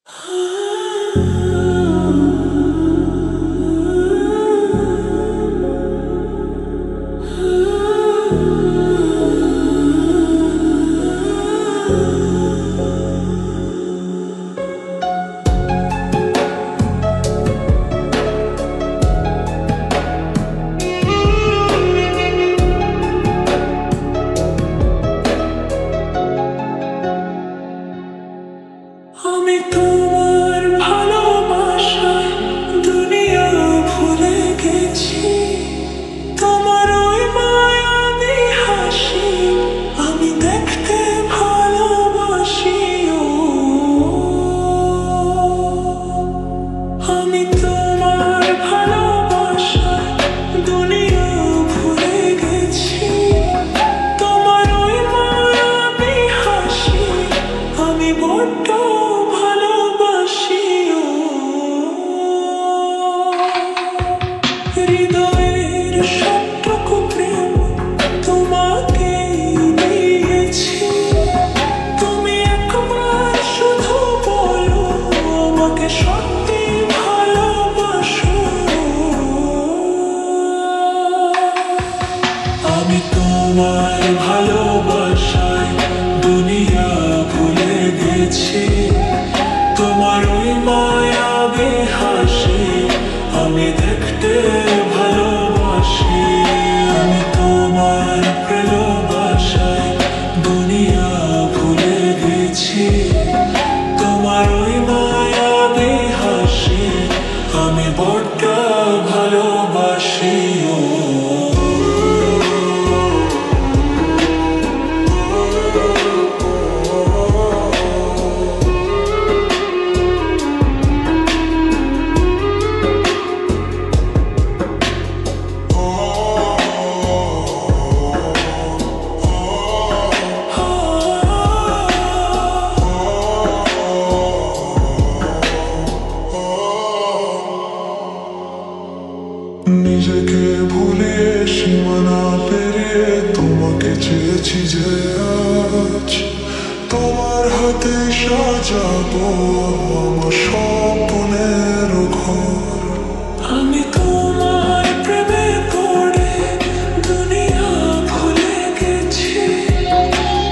আমি তোমার ভালোবাসায় দুনিয়া ভুলে গেছি। তোমার ওই মায়াবী হাসি আমি দেখতে ভালোবাসি। আমি তোমার ভালোবাসায় দুনিয়া ভুলে গেছি। তোমার ওই মায়াবী হাসি আমি বড্ড হৃদয়ের সবটুকু প্রেম তোমাকে দিয়েছি। তুমি একবার শুধু বলো আমাকে সত্যি ভালোবাসো। আমি তোমার ভালোবাসায় দুনিয়া ভুলে গেছি। তোমার ওই মায়াবী হাসি আমি দেখতে ভালোবাসি। আমি তোমার ভালোবাসায় দুনিয়া ভুলে গেছি। তোমার ওই মায়াবী হাসি আমি বড্ড ভালোবাসি। নিজেকে ভুলে সীমানা পেরিয়ে তোমাকে চেয়েছি যে আজ তোমার হাতে সাজাবো আমার স্বপ্নের ঘর। আমি তোমার প্রেমে পড়ে দুনিয়া ভুলে গেছি।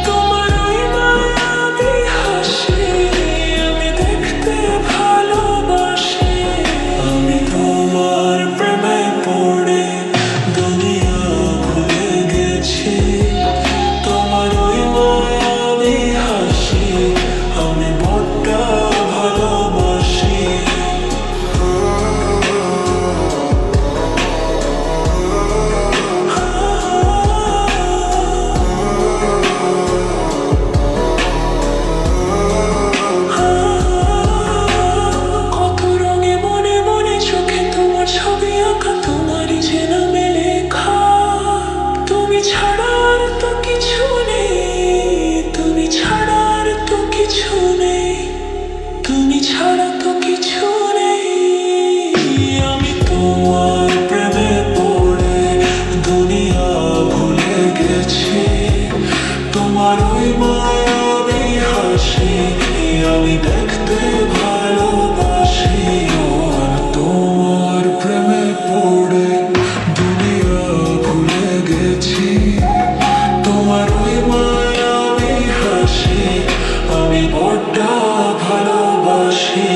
তোমার ওই মায়াবী হাসি আমি দেখতে ভালোবাসি। আমি তোমার প্রেমে পড়ে দুনিয়া ভুলে গেছি। তোমার ওই মায়াবী হাসি আমি বড্ড ভালোবাসি। কত রঙে মনে মনে চোখে তোমার ছবি আঁকা, তোমারই যে নামে লেখা। তুমি ছাড়া আর তো কিছু নেই, তুমি ছাড়া আর তো কিছু নেই, তুমি ছাড়া তো কিছু নেই। আমি তোমার প্রেমে পড়ে দুনিয়া ভুলে গেছি। তোমার ওই মায়াবী হাসি আমি দেখতে ভালোবাসি। তোমার প্রেমে পড়ে দুনিয়া ভুলে গেছি। তোমার ওই মায়াবী হাসি আমি বড্ড ভালোবাসি।